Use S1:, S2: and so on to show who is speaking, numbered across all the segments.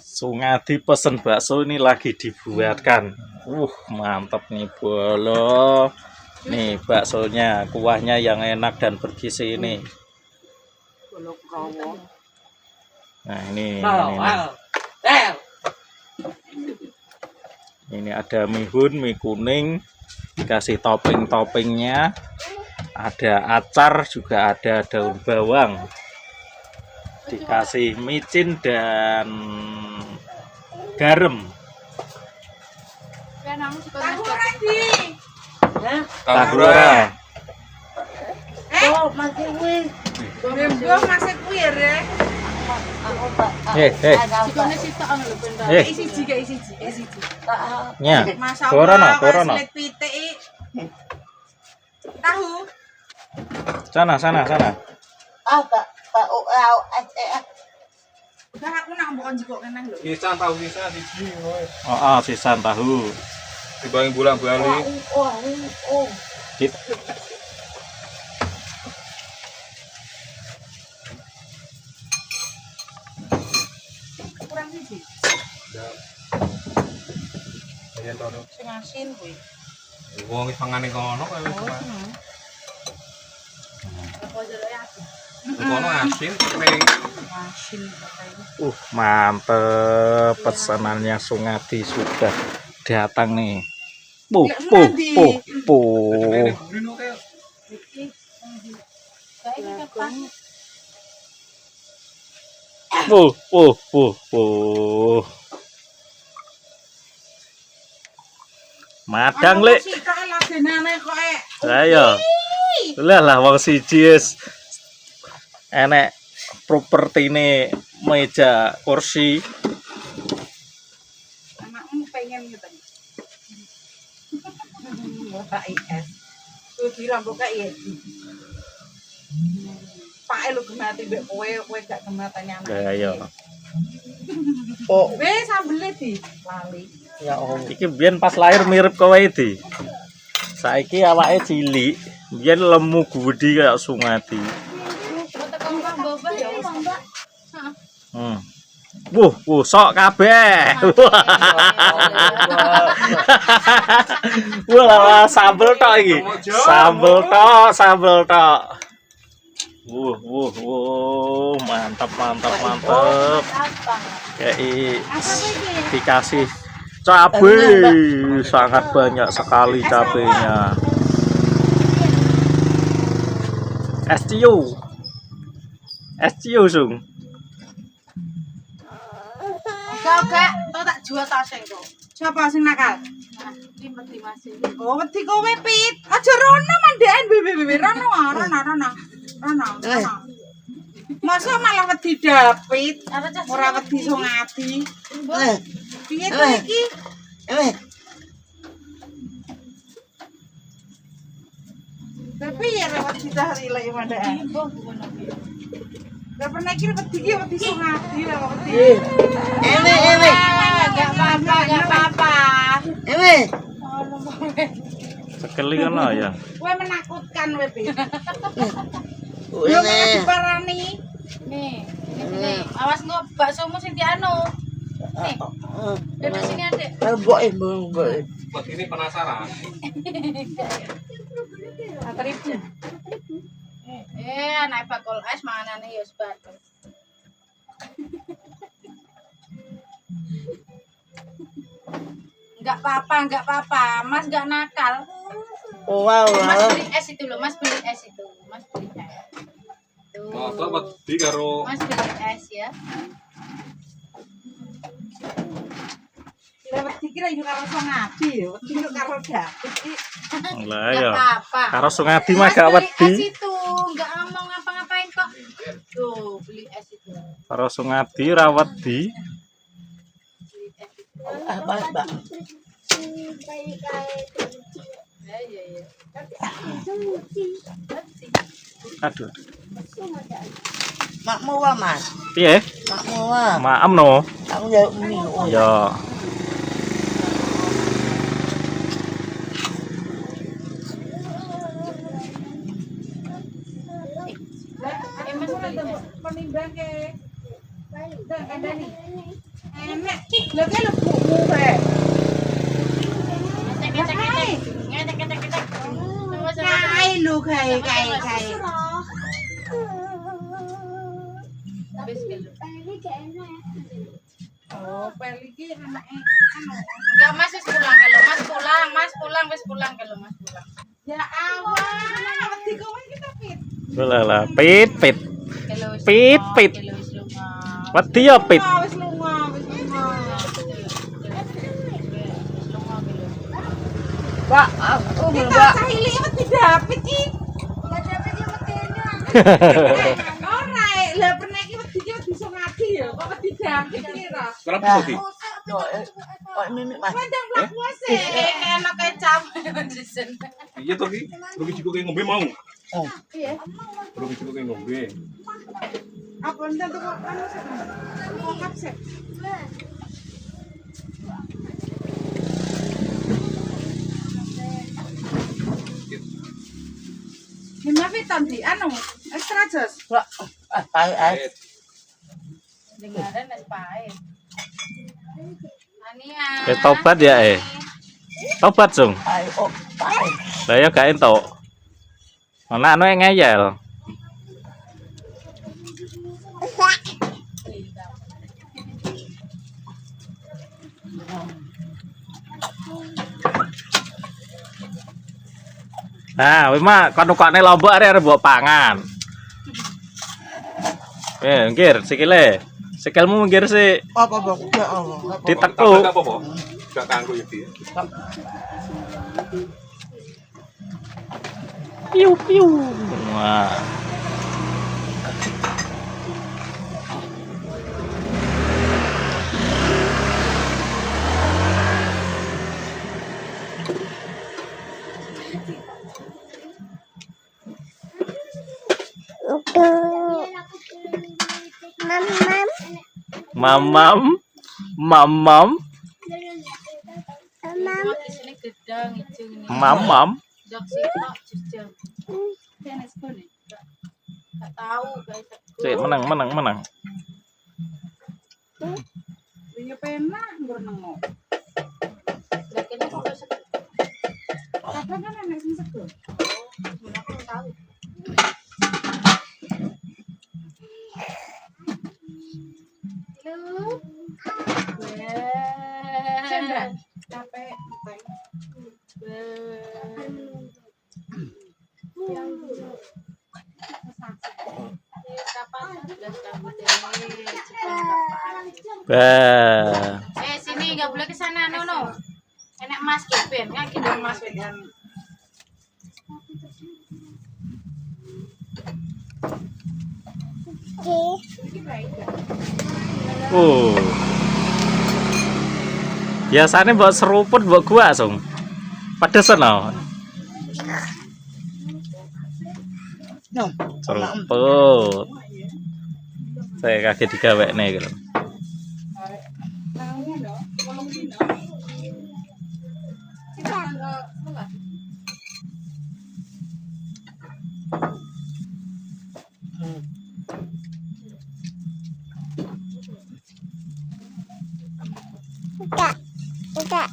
S1: Sungadi pesen bakso ini lagi dibuatkan. Mantap nih bolo. Nih baksonya, kuahnya yang enak dan bergizi ini. Nah ini ada mihun, mie kuning, dikasih topping-toppingnya, ada acar, juga ada daun bawang, dikasih micin dan garam. Tahu ora? Corona.
S2: Tahu.
S1: Sana.
S2: Udah aku nak bukan jiko kenang lho.
S3: Sisan tahu sisa siji wis.
S1: Sisan tahu.
S3: Dibanding bolak-balik.
S2: Kurang siji.
S3: Ya tono.
S2: Sing asin kuwi.
S3: Wong wis mangane kono kowe wis.
S2: Apa jelek asin?
S3: Kono asin kering.
S2: Asin pakai.
S1: Mantep, pesanannya Sungadi sudah datang nih. Madang lek. Ayo. Lah wong siji wis enek propertine meja kursi.
S2: Anakmu pengen gitu. Mbak IS. Tuh dirambut kayak Pak lu gemati mbek kowe gak gematane anak.
S1: Ayo.
S2: Wes sambele di lali.
S1: Ya om. Iki biyen pas lahir mirip kowe iki. Saiki awake cilik, biyen lemu gudi kayak Sungadi. Sok kabeh. Wah, sambel tok iki. Sambel tok. Mantap. Kayak dikasih cabai, sangat banyak sekali cabenya. Es ciu Sung.
S2: Gak, tau tak jual taseng kok. Siapa sing nakal? Wedi Mas. Oh, wedi kowe pit. Aja rono mandeken bebe rono. Masa malah wedi David. Ora wedi Sungadi. Piye to iki? Tapi ya lewat kita hari lagi mandeken. Gak pernah kira wedi Sungadi lah wedi. Gak apa-apa.
S1: Sekali kan lah ya.
S2: Kowe menakutkan kowe, Pit. Yo diparani. Nih. Awas nggo baksomu sing dianu. Nih. Duduk sini, Adik.
S3: Buat ini penasaran.
S2: 4.000. Naik bakul es manganane ya sebatas. Enggak apa-apa. Mas enggak nakal. Mas beli es itu loh, Mas beli es. Tuh.
S3: Masa wedi karo
S2: Mas beli es ya. Kira itu karo Sungadi ya, wedi karo David.
S1: Lah ya. Karo Sungadi mah gak wedi.
S2: Es itu enggak ngomong ngapa-ngapain kok. Tuh, beli es itu.
S1: Karo Sungadi ra wedi.
S4: Mbak.
S2: Iya.
S1: Aduh.
S4: Makmu wa, Mas.
S1: Piye?
S4: Makmu wa.
S1: Maem no.
S4: Aku ya umi.
S1: Ya.
S2: Mas penimbang ke Udah ada nih. Enak. Lah kayak lebumu kayak. Kai lu kai. Oh, peli ki anake anu.
S5: Enggak, Mas wis pulang kalau Mas pulang wis pulang kalau Mas pulang.
S2: Ya awan, wedi kowe iki tapi.
S1: Lala, pit.
S5: Kalau wis
S1: Pit.
S5: kalau wis lunga.
S1: Wedi ya pit.
S2: Wis lunga.
S4: Pak, aku
S2: Kita
S4: Mbak.
S2: cahili wedi dapet iki. Lah dapet iki medene. Ora, lah pernah iki wedi iki wedi iso ngadi ya. Kok wedi dapet iki ra.
S3: Kenapa sih?
S4: Kok mimik Mas.
S2: Pandang blak wase.
S5: Enak kecap.
S3: Iya toh ki. Rugi juga kayak ngombe mau.
S4: Oh,
S2: Iya.
S3: Rugi juga kayak ngombe.
S2: Apa ndak kok anu sih? Kok kapsek. Gimana Vitan di anu ekstra jos.
S4: Pak, pahit.
S5: Dengaran es pahit. Ania.
S1: Tobat ya Tobat Sung.
S4: Pahit, oh, pahit.
S1: Lah ya gak entuk. Ana anu ngeyel. Nah, wis mah kon nukokne lombok arek mbok pangan. Nggir sikile. Sikilmu nggir sik
S4: Apa?
S1: ditekuk.
S3: Enggak apa-apa. Enggak kanggo iki.
S1: Piu. Wah. Mamam.
S5: Di sini gedang itu ini.
S1: Mamam.
S5: Dok sitok jujur.
S2: Tenis kone.
S5: Enggak tahu guys.
S1: Cek menang.
S2: Iya pena nggur nengok.
S5: Lah kene kok wis
S2: Apa kan enek sing sego?
S5: aku tahu.
S2: Cendra. Capek enteng.
S1: Bah.
S5: Sini nggak boleh ke sana Nono. Enak Mas Kevin, kan kita Mas
S2: Dengan
S1: Biasanya buat seruput buat gua Sung. Pedes no. Seruput. Saya kaget digawe nih gitu.
S6: Enggak.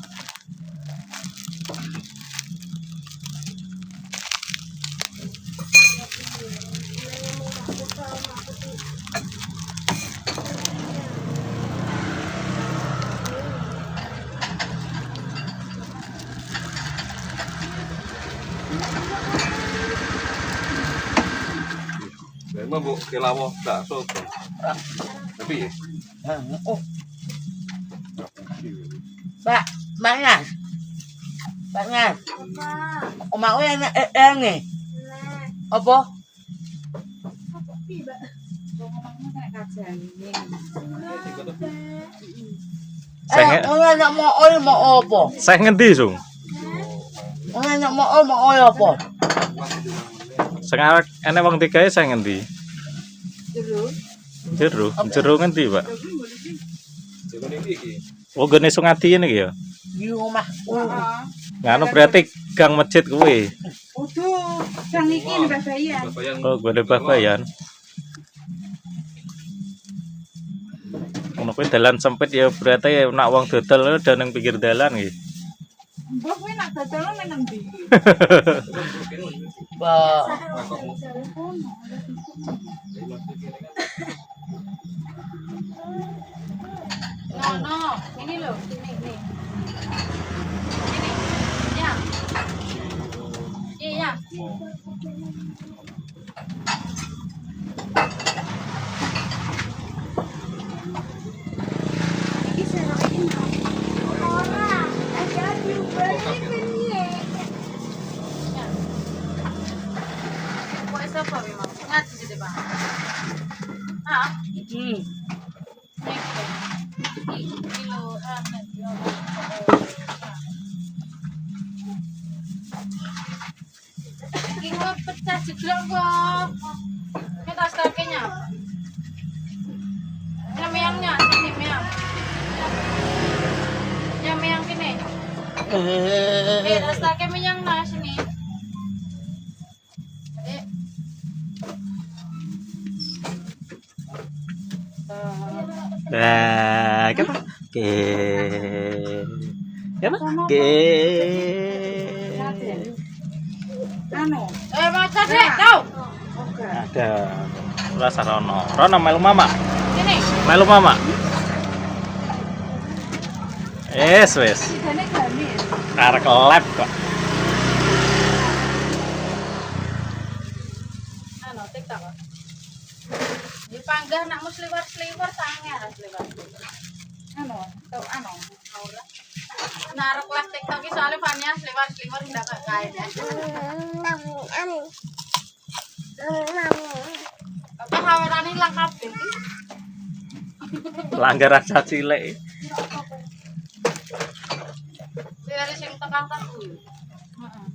S3: Memang bu kelawo bakso. Tapi ya.
S4: Oh. Pak, mangan. Mangan. Oma kowe enak nih. Apa?
S2: ngomongnya kayak kajian ini.
S4: Ora enak mau apa?
S1: Saya ngendi Sung?
S4: Ora enak mau apa?
S1: Sekarang enek wong tigae saya ngendi?
S2: Jeruk.
S1: Jero ngendi, Pak?
S3: Jangan ini.
S1: Oh, gene Sungadi ini ya.
S4: Di rumah.
S1: Nganu berarti gang masjid kuwi.
S2: Udah, yang iki nih Babayan.
S3: Bapak yang
S1: Oh, gone Babayan. Kowe dalan sempit ya berarti nak wong dodol udah nang pinggir dalan nggih.
S2: Mbok kowe nak dodol nang ndi?
S4: Mbak.
S5: No, ini loh, ini. Ini, ya. Iya. Kok isa pa memang? Ngaji sih deh, Bang. Ah, kilo kilo pecah jeglok kok. Kita kakinya. Yang meangnya, sini meang. Yang meang sini. Tas kaki meang nah sini.
S1: Nah, kan? Oke. Ya, oke.
S2: Anu,
S5: Maca dek, kau.
S1: Ada. Rasa Rono. Rono melu mama.
S5: Sini.
S1: Melu mama. Wes.
S2: jane gamis.
S1: Arek lab kok.
S5: Anu, TikTok. Dipanggah nakmu sliwer-sliwer sange harus sliwer.
S2: Anu, tau anu.
S5: Ora. Narok lah TikTok iki soalnya Fania sliwer-sliwer ndak kae ya. Apa hawerane ilang kabeh iki?
S1: Langgar rasa cilik.
S5: Sliwer sing tekan kuwi. Heeh.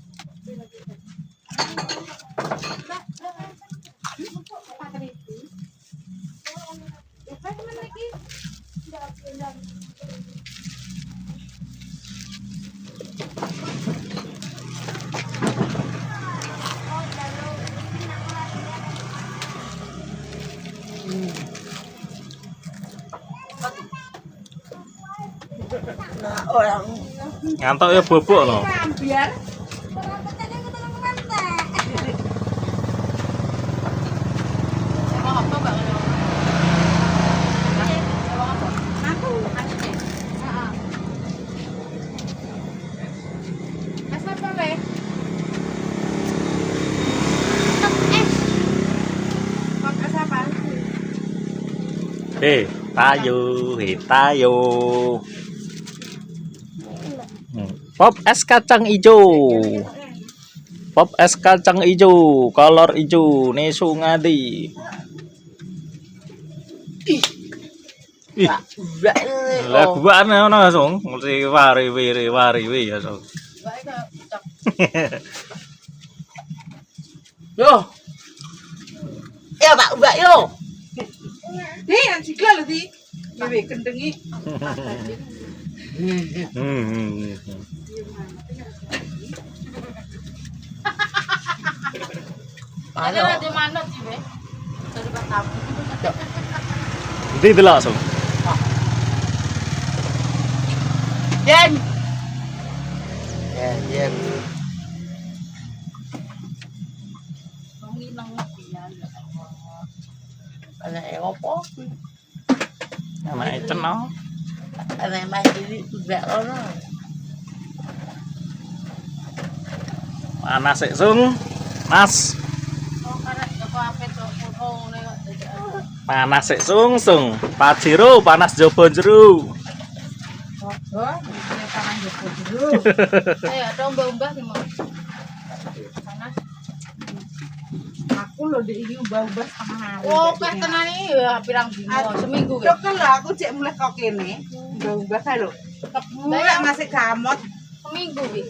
S4: Nah, orang
S1: Ngantuk ya bobok loh.
S2: Biar
S5: Emang apa enggak ngono? Emang apa?
S2: aku
S5: Anu deh. Heeh. Mas apa le?
S2: pakai siapa?
S1: Tayo. Pop es kacang ijo. Pop es kacang ijo, kolor ijo, nesu ngadi. Ih,
S4: mbak ini.
S1: lah gua ana langsung mesti wari ya so.
S5: Mbak iki cocok.
S4: Yo. Ya, mbak yo.
S2: Di yang cikla lho di. Dewe kendengi.
S5: Ada
S4: Ano?
S5: di manut sih, Be. Dari Batam.
S1: Di langsung.
S4: Jen. Jen.
S5: Menginang dia.
S4: Anak yang apa?
S1: Anak cenol.
S4: Anak yang masih di mbak ono.
S1: Panas sik sung. Mas,
S5: Oh, karena Joko Apet Joko ngene kok dadak.
S1: panas sik sung. Pajero panas jobo jero.
S2: Oh, ini tangan Joko dulu.
S5: Ayo, ada umbah-umbah ki mau. Panas.
S2: Aku lho di ini ubah-ubah sama hari.
S5: Oh, kah tenan iki ya pirang dino, seminggu ki.
S2: Cok lho aku cek mulai kok kene. Ubah-ubah kae lho. Mulai masih gamot.
S5: Seminggu ki.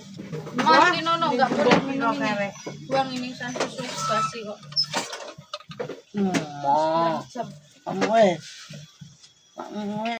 S5: Mas dino no enggak boleh minum ini.
S2: Kewek.
S5: Buang ini san susu basi kok.
S4: Mau.
S5: Jam.
S4: Kamu eh.